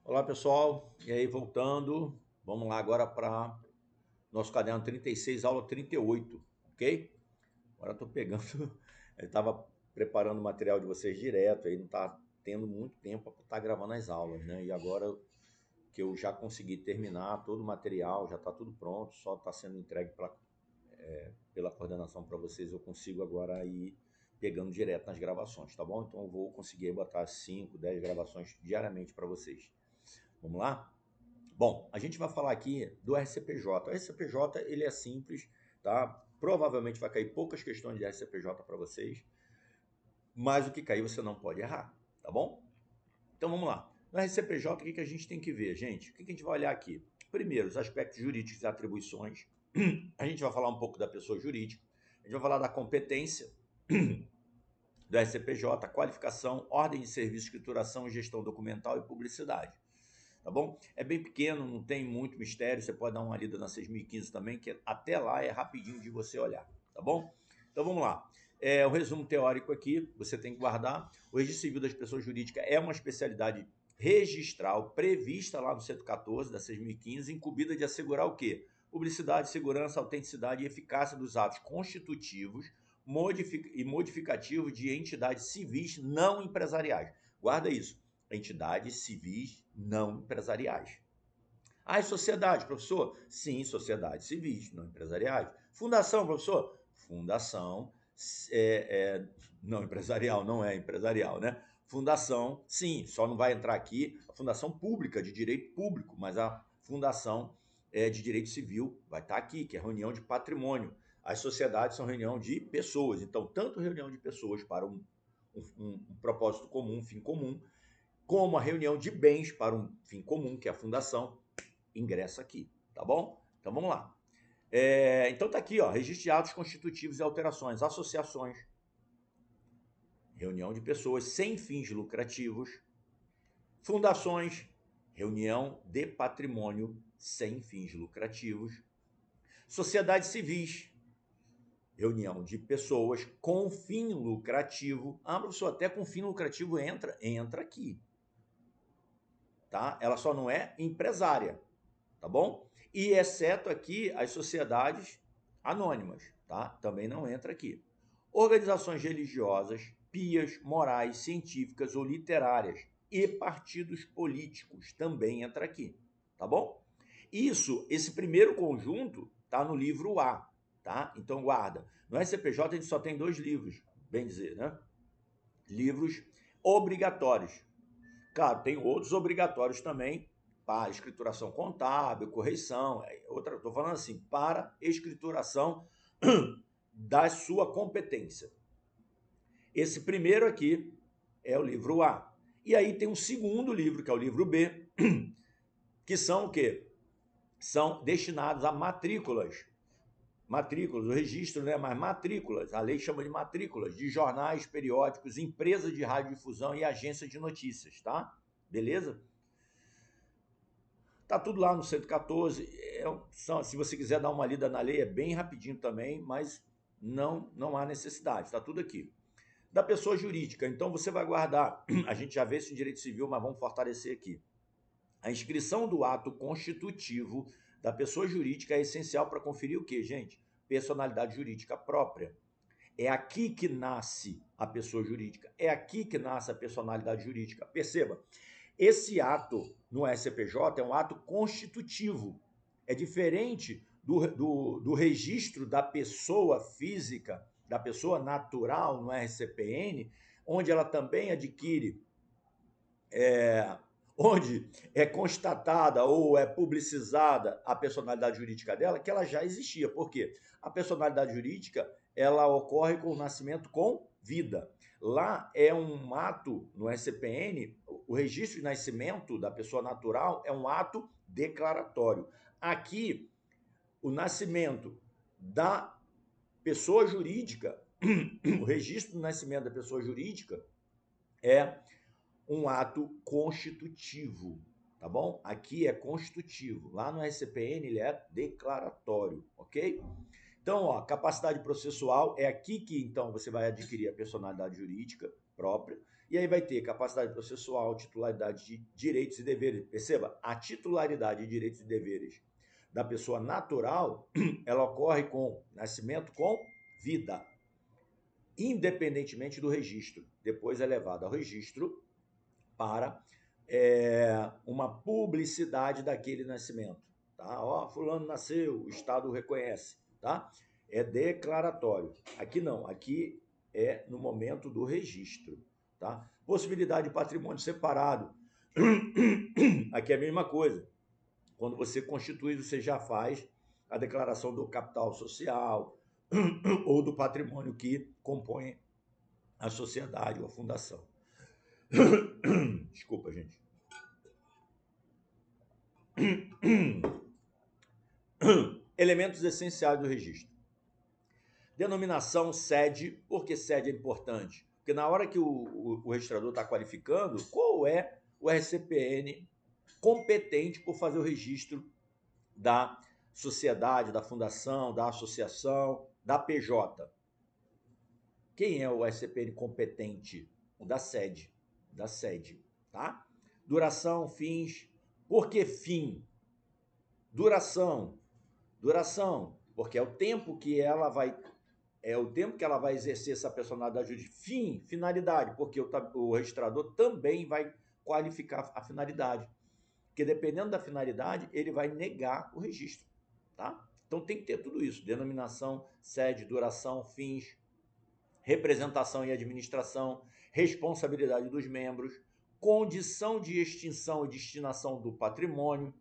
Olá, pessoal. E aí, voltando. Vamos lá agora para nosso caderno 36, aula 38, ok? Agora estou pegando. Eu estava preparando o material de vocês direto, aí não está tendo muito tempo para estar gravando as aulas, né? E agora que eu já consegui terminar todo o material, já está tudo pronto, só está sendo entregue pela coordenação para vocês, eu consigo agora ir pegando direto nas gravações, tá bom? Então eu vou conseguir botar 5, 10 gravações diariamente para vocês. Vamos lá? Bom, a gente vai falar aqui do RCPJ. O RCPJ, ele é simples, tá? Provavelmente vai cair poucas questões de RCPJ para vocês, mas o que cair você não pode errar, tá bom? Então vamos lá. No RCPJ, o que a gente tem que ver, gente? O que a gente vai olhar aqui? Primeiro, os aspectos jurídicos e atribuições. A gente vai falar um pouco da pessoa jurídica. A gente vai falar da competência do RCPJ, qualificação, ordem de serviço, escrituração, gestão documental e publicidade. Tá bom? É bem pequeno, não tem muito mistério, você pode dar uma lida na 6015 também, que até lá é rapidinho de você olhar, tá bom? Então vamos lá. O resumo teórico aqui, você tem que guardar. O registro civil das pessoas jurídicas é uma especialidade registral prevista lá no 114 da 6015, incumbida de assegurar o quê? Publicidade, segurança, autenticidade e eficácia dos atos constitutivos e modificativos de entidades civis não empresariais. Guarda isso, entidades civis não empresariais. As sociedades, professor? Sim, sociedades civis não empresariais. Fundação, professor? Fundação não empresarial, não é empresarial, né? Fundação, sim, só não vai entrar aqui a fundação pública, de direito público, mas a fundação de direito civil vai estar aqui, que é reunião de patrimônio. As sociedades são reunião de pessoas, então, tanto reunião de pessoas para um propósito comum, um fim comum, como a reunião de bens para um fim comum, que é a fundação, ingressa aqui, tá bom? Então vamos lá. Então tá aqui, ó, registro de atos constitutivos e alterações, associações, reunião de pessoas sem fins lucrativos, fundações, reunião de patrimônio sem fins lucrativos, sociedades civis, reunião de pessoas com fim lucrativo. Ah, professor, até com fim lucrativo entra aqui, tá? Ela só não é empresária, tá bom? E exceto aqui as sociedades anônimas, tá? Também não entra aqui. Organizações religiosas, pias, morais, científicas ou literárias e partidos políticos também entra aqui, tá bom? Esse primeiro conjunto tá no livro A, tá? Então guarda. No SCPJ a gente só tem 2 livros, bem dizer, né? Livros obrigatórios. Claro, tem outros obrigatórios também, para escrituração contábil, correição, estou falando assim, para escrituração da sua competência. Esse primeiro aqui é o livro A. E aí tem um segundo livro, que é o livro B, que são o quê? São destinados a matrículas. Matrículas, o registro, né? Mas matrículas, a lei chama de matrículas, de jornais, periódicos, empresas de radiodifusão e agências de notícias, tá? Beleza? Tá tudo lá no 114. Se você quiser dar uma lida na lei, é bem rapidinho também, mas não há necessidade. Está tudo aqui. Da pessoa jurídica, então você vai guardar. A gente já vê isso em direito civil, mas vamos fortalecer aqui. A inscrição do ato constitutivo da pessoa jurídica é essencial para conferir o quê, gente? Personalidade jurídica própria. É aqui que nasce a pessoa jurídica. É aqui que nasce a personalidade jurídica. Perceba, esse ato no SCPJ é um ato constitutivo. É diferente do registro da pessoa física, da pessoa natural no RCPN, onde ela também adquire, onde é constatada ou é publicizada a personalidade jurídica dela, que ela já existia. Por quê? A personalidade jurídica ela ocorre com o nascimento com vida. Lá é um ato no SCPN, o registro de nascimento da pessoa natural é um ato declaratório. Aqui, o nascimento da pessoa jurídica, o registro do nascimento da pessoa jurídica é um ato constitutivo, tá bom? Aqui é constitutivo. Lá no SCPN ele é declaratório, ok? Então, ó, capacidade processual é aqui que então você vai adquirir a personalidade jurídica própria. E aí vai ter capacidade processual, titularidade de direitos e deveres. Perceba, a titularidade de direitos e deveres da pessoa natural, ela ocorre com nascimento com vida, independentemente do registro. Depois é levado ao registro para uma publicidade daquele nascimento. Tá? Ó, fulano nasceu, o Estado o reconhece. Tá? É declaratório. Aqui não, aqui é no momento do registro. Tá? Possibilidade de patrimônio separado. Aqui é a mesma coisa. Quando você constitui, você já faz a declaração do capital social ou do patrimônio que compõe a sociedade ou a fundação. Desculpa, gente. Elementos essenciais do registro. Denominação sede. Por que sede é importante? Porque na hora que o registrador está qualificando, qual é o RCPN competente por fazer o registro da sociedade, da fundação, da associação, da PJ? Quem é o RCPN competente? O da sede. Da sede, tá? Duração, fins. Por que fim? Duração, porque é o tempo que ela vai exercer essa personalidade de fim, finalidade, porque o registrador também vai qualificar a finalidade. Porque dependendo da finalidade, ele vai negar o registro, tá? Então tem que ter tudo isso: denominação, sede, duração, fins, representação e administração, responsabilidade dos membros, condição de extinção e destinação do patrimônio,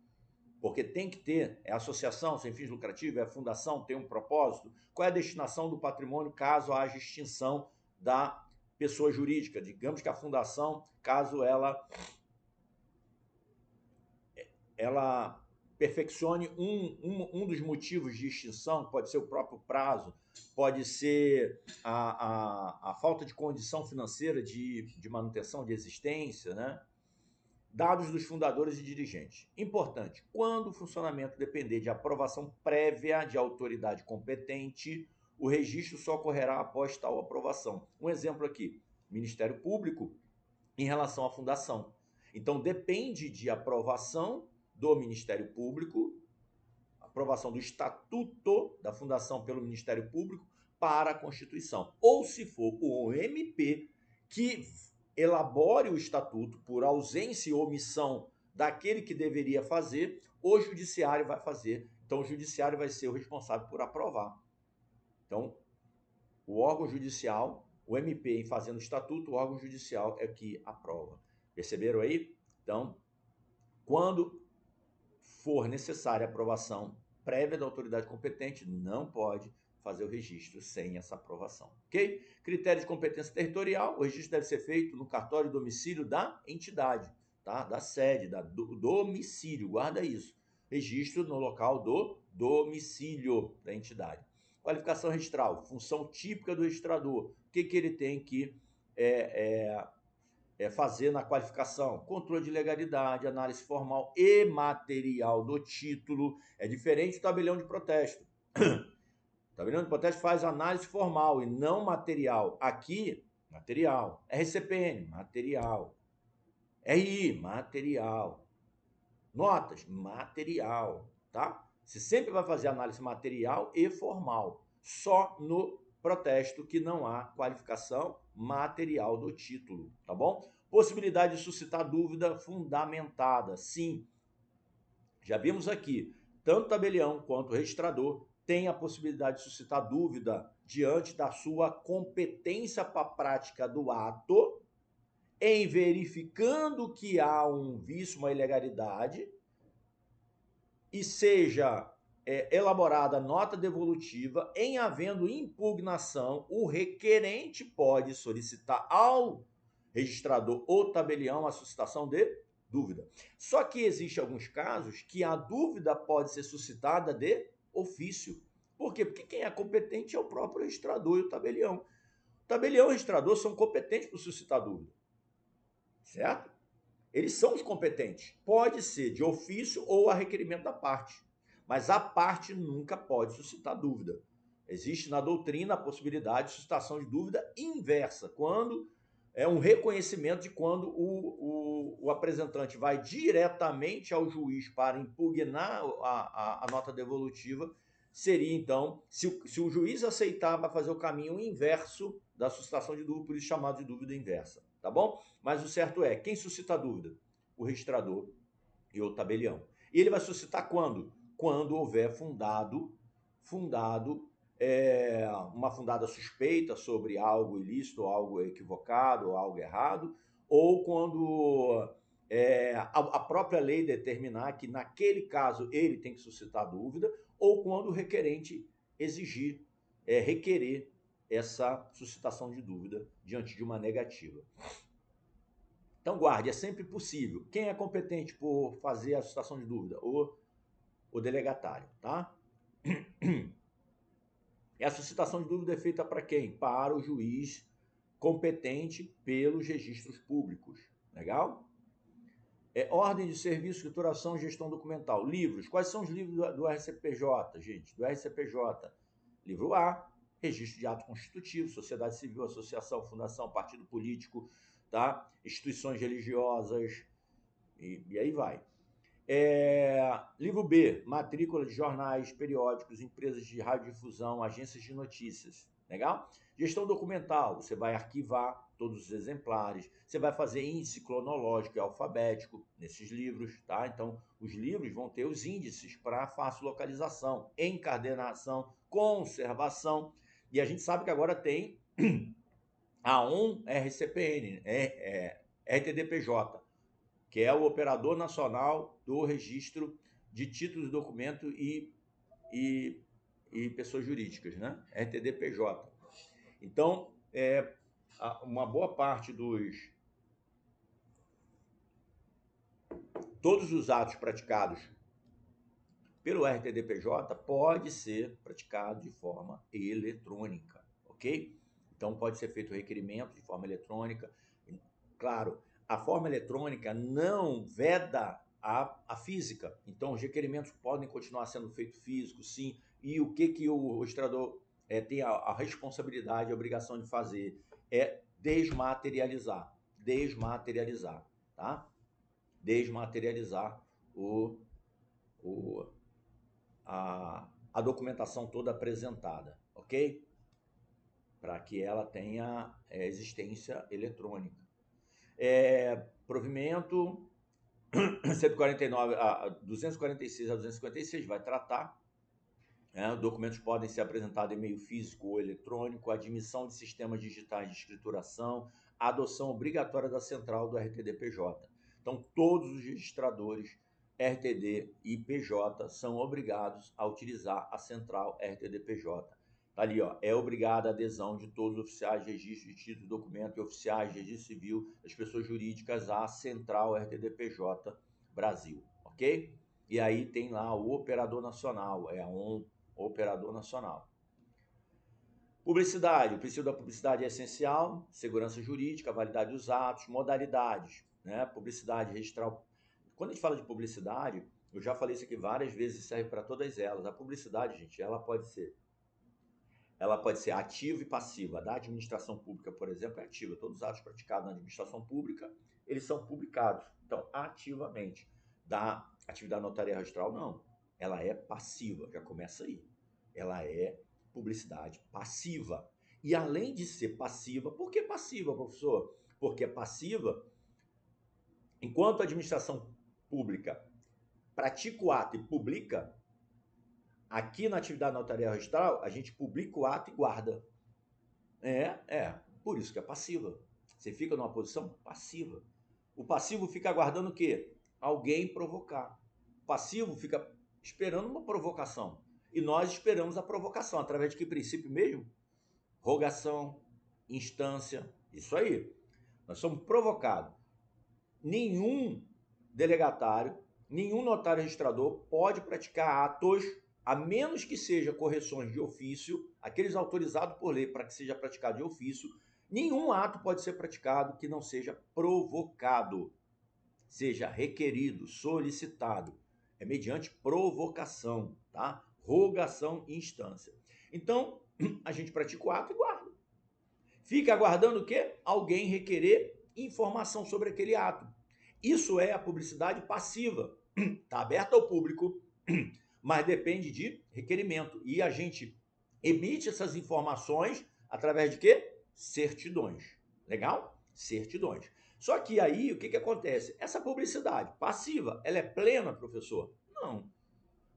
porque tem que ter, é associação sem fins lucrativos, é fundação, tem um propósito. Qual é a destinação do patrimônio caso haja extinção da pessoa jurídica? Digamos que a fundação, caso ela perfeccione um dos motivos de extinção, pode ser o próprio prazo, pode ser a falta de condição financeira de manutenção de existência, né? Dados dos fundadores e dirigentes. Importante, quando o funcionamento depender de aprovação prévia de autoridade competente, o registro só ocorrerá após tal aprovação. Um exemplo aqui, Ministério Público em relação à fundação. Então, depende de aprovação do Ministério Público, aprovação do Estatuto da Fundação pelo Ministério Público para a Constituição. Ou se for o MP que elabore o estatuto por ausência e omissão daquele que deveria fazer, o judiciário vai fazer. Então, o judiciário vai ser o responsável por aprovar. Então, o órgão judicial, o MP fazendo o estatuto, o órgão judicial é que aprova. Perceberam aí? Então, quando for necessária a aprovação prévia da autoridade competente, não pode fazer o registro sem essa aprovação, ok? Critério de competência territorial, o registro deve ser feito no cartório de domicílio da entidade, tá? Da sede, do domicílio, guarda isso. Registro no local do domicílio da entidade. Qualificação registral, função típica do registrador. O que ele tem que fazer na qualificação? Controle de legalidade, análise formal e material do título. É diferente do tabelião de protesto. O tabelião de protesto faz análise formal e não material. Aqui, material. RCPN, material. RI, material. Notas, material, tá? Você sempre vai fazer análise material e formal. Só no protesto que não há qualificação material do título, tá bom? Possibilidade de suscitar dúvida fundamentada. Sim, já vimos aqui, tanto o tabelião quanto o registrador tem a possibilidade de suscitar dúvida diante da sua competência para a prática do ato, em verificando que há um vício, uma ilegalidade, e seja elaborada nota devolutiva, em havendo impugnação, o requerente pode solicitar ao registrador ou tabelião a suscitação de dúvida. Só que existe alguns casos que a dúvida pode ser suscitada de ofício. Por quê? Porque quem é competente é o próprio registrador e o tabelião. O tabelião e o registrador são competentes para suscitar dúvida. Certo? Eles são os competentes. Pode ser de ofício ou a requerimento da parte. Mas a parte nunca pode suscitar dúvida. Existe na doutrina a possibilidade de suscitação de dúvida inversa, quando é um reconhecimento de quando o apresentante vai diretamente ao juiz para impugnar a nota devolutiva, seria então, se o juiz aceitar, vai fazer o caminho inverso da suscitação de dúvida, por isso chamado de dúvida inversa, tá bom? Mas o certo é, quem suscita a dúvida? O registrador e o tabelião. E ele vai suscitar quando? Quando houver fundado uma fundada suspeita sobre algo ilícito, algo equivocado, ou algo errado, ou quando a própria lei determinar que naquele caso ele tem que suscitar dúvida, ou quando o requerente exigir, requerer essa suscitação de dúvida diante de uma negativa. Então guarde, é sempre possível. Quem é competente por fazer a suscitação de dúvida? O delegatário, tá? E a suscitação de dúvida é feita para quem? Para o juiz competente pelos registros públicos. Legal? Ordem de serviço, escrituração, gestão documental. Livros. Quais são os livros do RCPJ, gente? Do RCPJ. Livro A, registro de ato constitutivo, sociedade civil, associação, fundação, partido político, tá? Instituições religiosas, e aí vai. Livro B, matrícula de jornais, periódicos, empresas de radiodifusão, agências de notícias. Legal? Gestão documental, você vai arquivar todos os exemplares, você vai fazer índice cronológico e alfabético nesses livros, tá? Então, os livros vão ter os índices para fácil localização, encadernação, conservação. E a gente sabe que agora tem a ONRCPN, RTDPJ, que é o Operador Nacional do Registro de Títulos, Documento e Pessoas Jurídicas, né? RTDPJ. Então, uma boa parte todos os atos praticados pelo RTDPJ pode ser praticado de forma eletrônica, ok? Então, pode ser feito requerimento de forma eletrônica. Claro, a forma eletrônica não veda a física. Então, os requerimentos podem continuar sendo feitos físicos, sim. E o que o registrador tem a responsabilidade, a obrigação de fazer é desmaterializar, tá? Desmaterializar a documentação toda apresentada, ok? Para que ela tenha existência eletrônica. Provimento 149 a 246 a 256 vai tratar. Documentos podem ser apresentados em meio físico ou eletrônico, admissão de sistemas digitais de escrituração, adoção obrigatória da central do RTDPJ. Então, todos os registradores RTD e PJ são obrigados a utilizar a central RTDPJ. Tá ali, ó, é obrigada a adesão de todos os oficiais de registro de título, documento e oficiais de registro civil das pessoas jurídicas à central RTDPJ Brasil, ok? E aí tem lá o operador nacional, operador nacional. Publicidade, o princípio da publicidade é essencial, segurança jurídica, validade dos atos, modalidades, né? Publicidade, registrar. Quando a gente fala de publicidade, eu já falei isso aqui várias vezes, serve para todas elas. A publicidade, gente, ela pode ser ativa e passiva. Da administração pública, por exemplo, é ativa. Todos os atos praticados na administração pública, eles são publicados. Então, ativamente. Da atividade notarial registral, não. Ela é passiva, já começa aí. Ela é publicidade passiva. E além de ser passiva, por que passiva, professor? Porque é passiva enquanto a administração pública pratica o ato e publica. Aqui na atividade notarial registral, a gente publica o ato e guarda. Por isso que é passiva. Você fica numa posição passiva. O passivo fica aguardando o quê? Alguém provocar. O passivo fica esperando uma provocação. E nós esperamos a provocação. Através de que princípio mesmo? Rogação, instância, isso aí. Nós somos provocados. Nenhum delegatário, nenhum notário registrador pode praticar atos, a menos que seja correções de ofício, aqueles autorizados por lei para que seja praticado de ofício. Nenhum ato pode ser praticado que não seja provocado, seja requerido, solicitado. É mediante provocação, tá? Rogação e instância. Então, a gente pratica o ato e guarda. Fica aguardando o quê? Alguém requerer informação sobre aquele ato. Isso é a publicidade passiva. Está aberta ao público, mas depende de requerimento. E a gente emite essas informações através de quê? Certidões. Legal? Certidões. Só que aí, o que acontece? Essa publicidade passiva, ela é plena, professor? Não.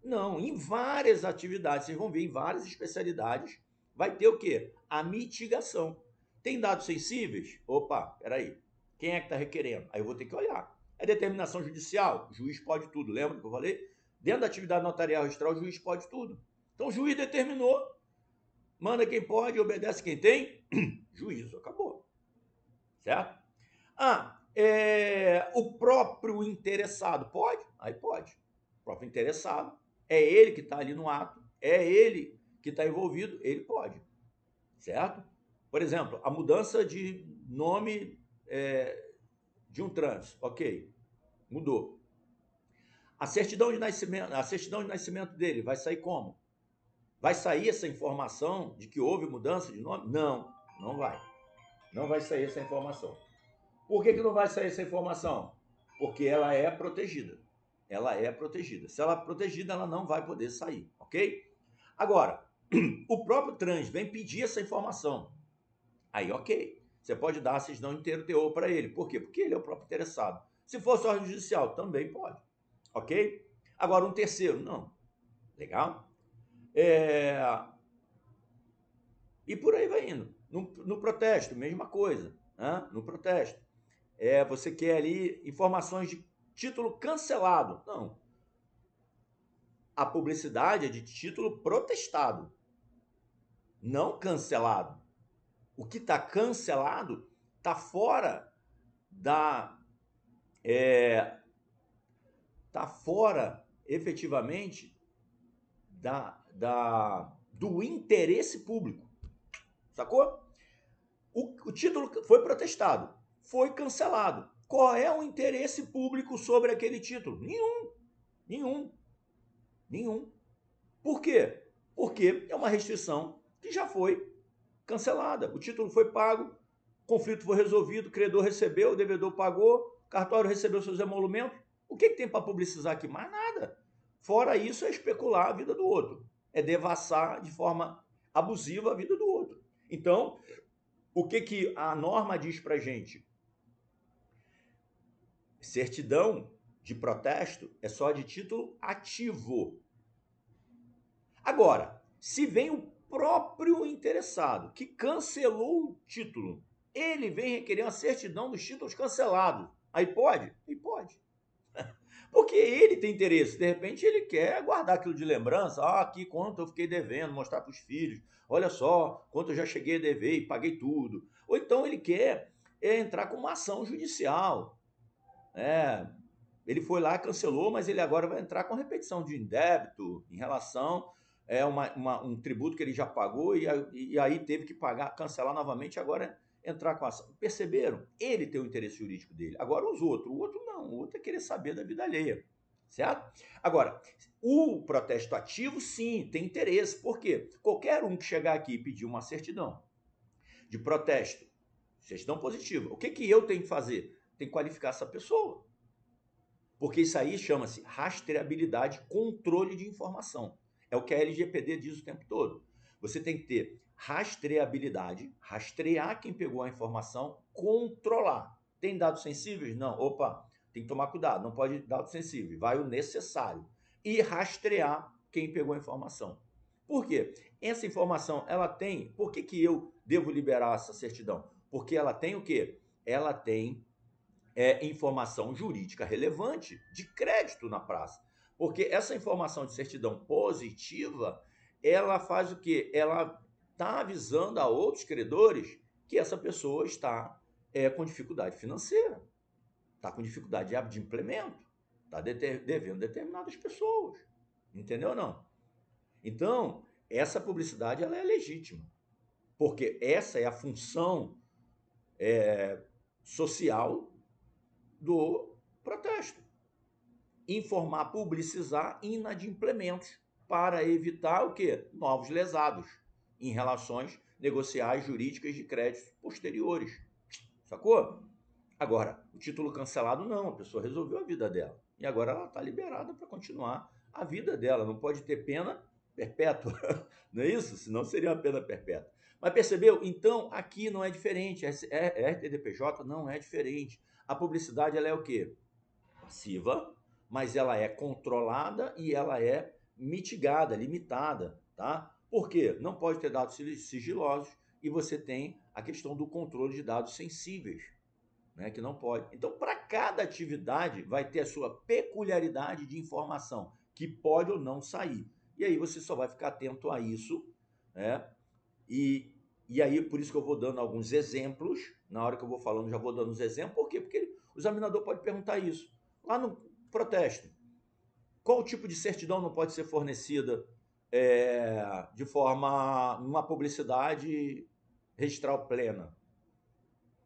Não, em várias atividades, vocês vão ver, em várias especialidades, vai ter o quê? A mitigação. Tem dados sensíveis? Opa, peraí. Quem é que está requerendo? Aí eu vou ter que olhar. É determinação judicial? O juiz pode tudo, lembra que eu falei? Dentro da atividade notarial registral, o juiz pode tudo. Então o juiz determinou, manda quem pode, obedece quem tem, juízo, acabou. Certo? O próprio interessado pode? Aí pode. O próprio interessado, é ele que está ali no ato, é ele que está envolvido, ele pode. Certo? Por exemplo, a mudança de nome de um trans, ok, mudou. A certidão de nascimento dele vai sair como? Vai sair essa informação de que houve mudança de nome? Não, não vai. Não vai sair essa informação. Por que não vai sair essa informação? Porque ela é protegida. Ela é protegida. Se ela é protegida, ela não vai poder sair, ok? Agora, o próprio trans vem pedir essa informação. Aí, ok. Você pode dar a certidão inteiro teor para ele. Por quê? Porque ele é o próprio interessado. Se fosse ordem judicial, também pode. Ok? Agora, um terceiro, não. Legal? E por aí vai indo. No protesto, mesma coisa. Né? No protesto. Você quer ali informações de título cancelado. Não. A publicidade é de título protestado, não cancelado. O que está cancelado está fora está fora efetivamente do interesse público. Sacou? O título foi protestado, foi cancelado. Qual é o interesse público sobre aquele título? Nenhum. Por quê? Porque é uma restrição que já foi cancelada. O título foi pago, conflito foi resolvido, credor recebeu, devedor pagou, cartório recebeu seus emolumentos. O que tem para publicizar aqui? Mais nada. Fora isso, é especular a vida do outro. É devassar de forma abusiva a vida do outro. Então, o que a norma diz para gente? Certidão de protesto é só de título ativo. Agora, se vem o próprio interessado que cancelou o título, ele vem requerer uma certidão dos títulos cancelados. Aí pode? Aí pode. Porque ele tem interesse. De repente ele quer guardar aquilo de lembrança. Aqui quanto eu fiquei devendo, mostrar para os filhos. Olha só, quanto eu já cheguei a dever e paguei tudo. Ou então ele quer entrar com uma ação judicial. Ele foi lá, cancelou, mas ele agora vai entrar com repetição de indébito em relação um tributo que ele já pagou e aí teve que pagar, cancelar novamente, agora entrar com a ação. Perceberam? Ele tem o interesse jurídico dele. Agora os outros, o outro não, o outro é querer saber da vida alheia. Certo? Agora, o protesto ativo, sim, tem interesse. Por quê? Qualquer um que chegar aqui e pedir uma certidão de protesto, certidão positiva, o que eu tenho que fazer? Tem que qualificar essa pessoa. Porque isso aí chama-se rastreabilidade, controle de informação. É o que a LGPD diz o tempo todo. Você tem que ter rastreabilidade, rastrear quem pegou a informação, controlar. Tem dados sensíveis? Não. Opa, tem que tomar cuidado, não pode dados sensíveis, vai o necessário. E rastrear quem pegou a informação. Por quê? Essa informação, ela tem... Por que eu devo liberar essa certidão? Porque ela tem o quê? Ela tem informação jurídica relevante de crédito na praça. Porque essa informação de certidão positiva, ela faz o quê? Ela está avisando a outros credores que essa pessoa está com dificuldade financeira, está com dificuldade de implemento, está devendo determinadas pessoas. Entendeu ou não? Então, essa publicidade ela é legítima, porque essa é a função social do protesto. Informar, publicizar inadimplementos para evitar o quê? Novos lesados em relações negociar as jurídicas de créditos posteriores. Sacou? Agora, o título cancelado não, a pessoa resolveu a vida dela. E agora ela está liberada para continuar a vida dela. Não pode ter pena perpétua, não é isso? Senão seria uma pena perpétua. Mas percebeu? Então, aqui não é diferente. RTDPJ não é diferente. A publicidade, ela é o quê? Passiva, mas ela é controlada e ela é mitigada, limitada, tá? Por quê? Não pode ter dados sigilosos e você tem a questão do controle de dados sensíveis, né, que não pode. Então, para cada atividade, vai ter a sua peculiaridade de informação, que pode ou não sair. E aí você só vai ficar atento a isso, né? E aí, por isso que eu vou dando alguns exemplos, na hora que eu vou falando, já vou dando os exemplos. Por quê? Porque o examinador pode perguntar isso. Lá no protesto, qual tipo de certidão não pode ser fornecida de forma, numa publicidade registral plena?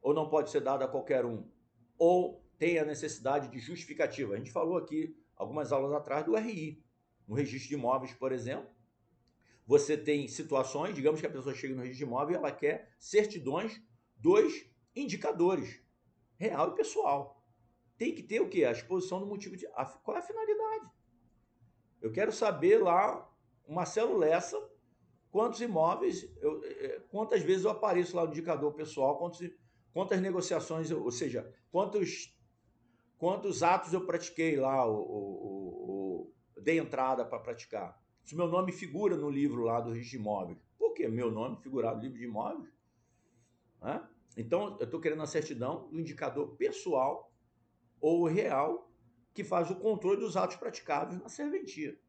Ou não pode ser dada a qualquer um? Ou tem a necessidade de justificativa? A gente falou aqui, algumas aulas atrás, do RI. No registro de imóveis, por exemplo, você tem situações, digamos que a pessoa chega no registro de imóvel e ela quer certidões dos indicadores, real e pessoal. Tem que ter o quê? A exposição do motivo de... Qual é a finalidade? Eu quero saber lá, Marcelo Lessa, quantos imóveis, quantas vezes eu apareço lá no indicador pessoal, quantas negociações, ou seja, quantos atos eu pratiquei lá, dei entrada para praticar. Se meu nome figura no livro lá do registro de imóveis. Por que meu nome figurar no livro de imóveis? Né? Então, eu estou querendo a certidão do indicador pessoal ou real que faz o controle dos atos praticados na serventia.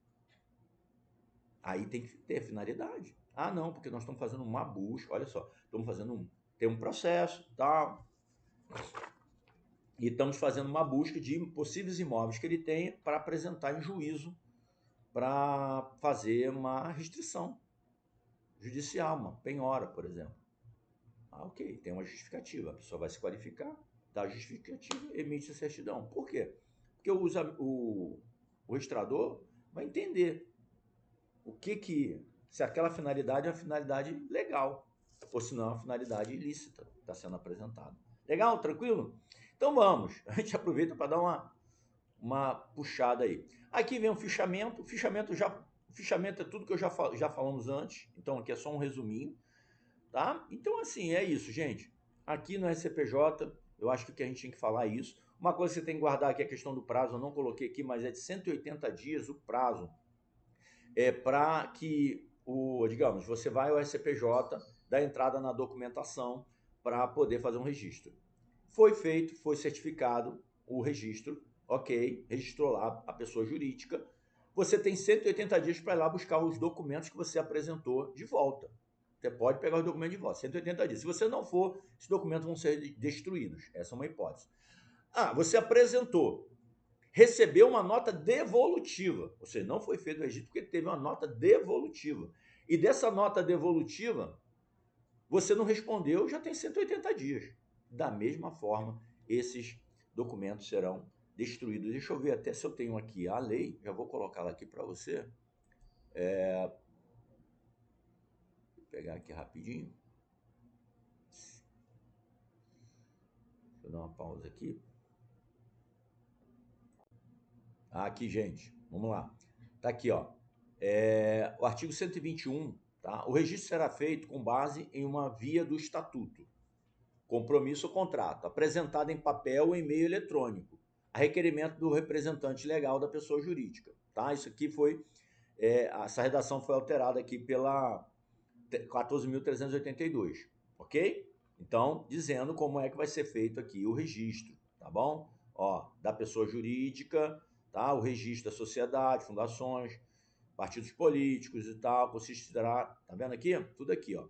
Aí tem que ter finalidade. Ah, não, porque nós estamos fazendo uma busca, olha só, tem um processo, tal, e estamos fazendo uma busca de possíveis imóveis que ele tenha para apresentar em juízo, para fazer uma restrição judicial, uma penhora, por exemplo. Ah, ok, tem uma justificativa, a pessoa vai se qualificar, dá a justificativa, emite a certidão. Por quê? Porque o registrador vai entender se aquela finalidade é uma finalidade legal, ou se não é uma finalidade ilícita que está sendo apresentada. Legal? Tranquilo? Então vamos, a gente aproveita para dar uma puxada aí. Aqui vem o fichamento. O fichamento é tudo que eu já falamos antes, então aqui é só um resuminho, tá? Então assim, é isso, gente. Aqui no SCPJ, eu acho que o que a gente tem que falar é isso. Uma coisa que você tem que guardar aqui é a questão do prazo, eu não coloquei aqui, mas é de 180 dias o prazo para que digamos, você vai ao SCPJ, dá entrada na documentação para poder fazer um registro. Foi feito, foi certificado o registro, ok, registrou lá a pessoa jurídica. Você tem 180 dias para ir lá buscar os documentos que você apresentou de volta. Você pode pegar os documentos de volta, 180 dias. Se você não for, esses documentos vão ser destruídos. Essa é uma hipótese. Você apresentou, recebeu uma nota devolutiva. Ou seja, não foi feito o registro porque teve uma nota devolutiva. E dessa nota devolutiva, você não respondeu, já tem 180 dias. Da mesma forma, esses documentos serão destruídos. Deixa eu ver até se eu tenho aqui a lei, já vou colocá-la aqui para você. Vou pegar aqui rapidinho. Deixa eu dar uma pausa aqui. Aqui, gente, vamos lá. Tá aqui, ó. O artigo 121, tá? O registro será feito com base em uma via do estatuto, compromisso ou contrato, apresentado em papel ou em meio eletrônico, a requerimento do representante legal da pessoa jurídica, tá? Isso aqui foi, essa redação foi alterada aqui pela 14.382, ok? Então, dizendo como é que vai ser feito aqui o registro, tá bom? Ó, da pessoa jurídica, tá? O registro da sociedade, fundações, partidos políticos e tal, consistirá, tá vendo aqui? Tudo aqui, ó.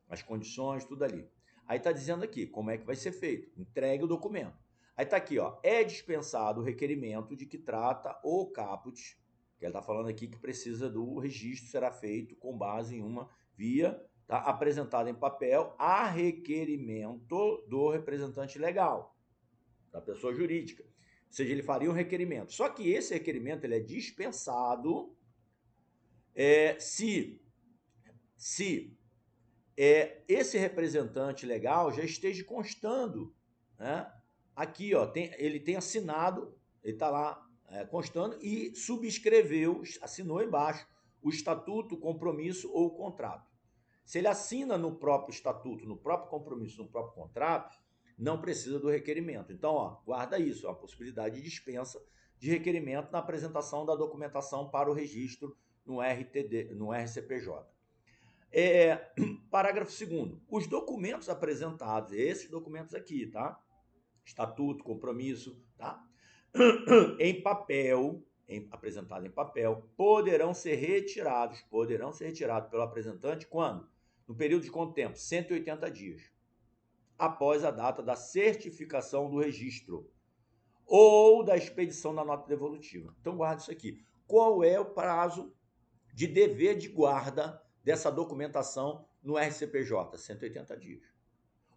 As condições, tudo ali. Aí tá dizendo aqui como é que vai ser feito. Entregue o documento. Aí tá aqui, ó. É dispensado o requerimento de que trata o caput, que ele tá falando aqui que precisa do registro, será feito com base em uma via, tá? Apresentada em papel a requerimento do representante legal, da pessoa jurídica. Ou seja, ele faria um requerimento. Só que esse requerimento ele é dispensado se esse representante legal já esteja constando, né? Aqui, ó, ele tem assinado, ele está lá constando e subscreveu, assinou embaixo o estatuto, o compromisso ou o contrato. Se ele assina no próprio estatuto, no próprio compromisso, no próprio contrato, não precisa do requerimento. Então, ó, guarda isso, é uma possibilidade de dispensa de requerimento na apresentação da documentação para o registro no RTD, no RCPJ. Parágrafo 2º. Os documentos apresentados, esses documentos aqui, tá? Estatuto, compromisso, tá? Em papel, apresentado em papel, poderão ser retirados pelo apresentante quando? No período de quanto tempo? 180 dias. Após a data da certificação do registro ou da expedição da nota devolutiva. Então, guarda isso aqui. Qual é o prazo de dever de guarda dessa documentação no RCPJ? 180 dias.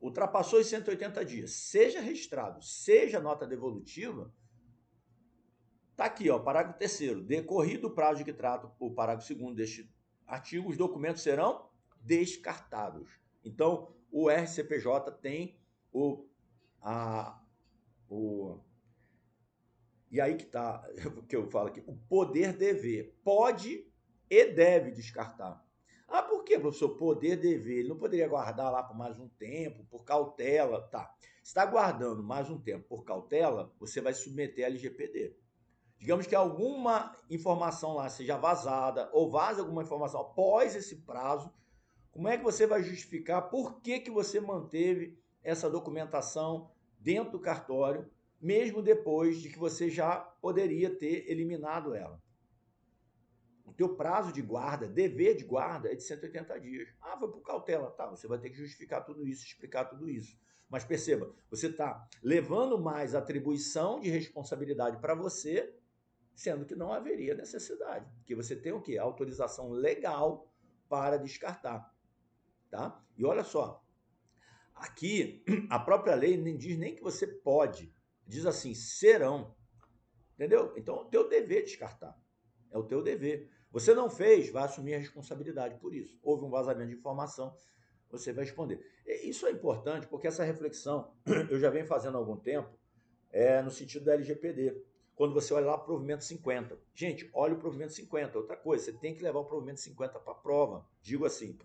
Ultrapassou os 180 dias, seja registrado, seja nota devolutiva, está aqui, ó, parágrafo 3º. Decorrido o prazo de que trata o parágrafo 2º deste artigo, os documentos serão descartados. Então, o RCPJ tem e aí que está, que eu falo aqui, o poder dever. Pode e deve descartar. Ah, por que, professor? Poder dever. Ele não poderia guardar lá por mais um tempo, por cautela. Tá. Se está guardando mais um tempo por cautela, você vai submeter a LGPD. Digamos que alguma informação lá seja vazada ou vaza alguma informação após esse prazo, como é que você vai justificar por que você manteve essa documentação dentro do cartório, mesmo depois de que você já poderia ter eliminado ela? O teu prazo de guarda, dever de guarda, é de 180 dias. Ah, foi por cautela. Tá, você vai ter que justificar tudo isso, explicar tudo isso. Mas perceba, você está levando mais atribuição de responsabilidade para você, sendo que não haveria necessidade. Porque você tem o quê? A autorização legal para descartar. Tá? E olha só, aqui a própria lei nem diz nem que você pode, diz assim, serão. Entendeu? Então é o teu dever descartar. É o teu dever. Você não fez, vai assumir a responsabilidade por isso. Houve um vazamento de informação, você vai responder. Isso é importante porque essa reflexão eu já venho fazendo há algum tempo, no sentido da LGPD. Quando você olha lá o provimento 50. Gente, olha o provimento 50. Outra coisa, você tem que levar o provimento 50 para a prova. Digo assim,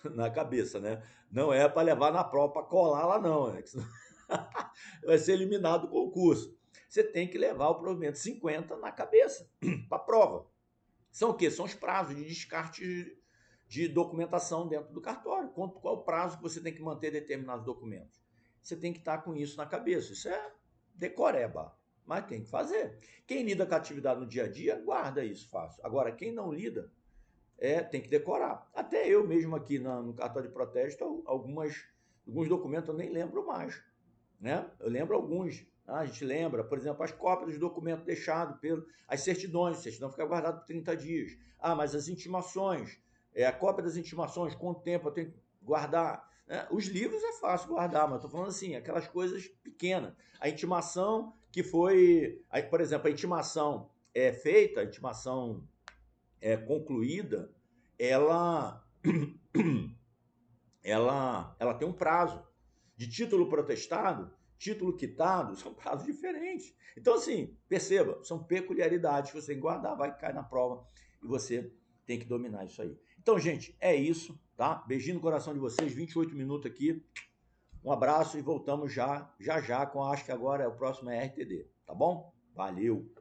na cabeça, né? Não é para levar na prova, para colar lá não, né? Senão vai ser eliminado do concurso. Você tem que levar o provimento 50 na cabeça, para a prova. São o quê? São os prazos de descarte de documentação dentro do cartório. Qual é o prazo que você tem que manter determinados documentos? Você tem que estar com isso na cabeça. Isso é decoreba, mas tem que fazer. Quem lida com a atividade no dia a dia, guarda isso fácil. Agora, quem não lida, tem que decorar. Até eu mesmo aqui no cartório de protesto, alguns documentos eu nem lembro mais. Né? Eu lembro alguns. A gente lembra, por exemplo, as cópias dos documentos deixados, as certidões. A certidão fica guardada por 30 dias. Ah, mas as intimações, a cópia das intimações, quanto tempo eu tenho que guardar? Né? Os livros é fácil guardar, mas estou falando assim, aquelas coisas pequenas. A intimação que foi, aí, por exemplo, a intimação feita, a intimação concluída, ela tem um prazo. De título protestado, título quitado, são prazos diferentes. Então, assim, perceba, são peculiaridades que você tem que guardar, vai cair na prova e você tem que dominar isso aí. Então, gente, é isso, tá? Beijinho no coração de vocês, 28 minutos aqui. Um abraço e voltamos já com, acho que agora o próximo é RTD, tá bom? Valeu!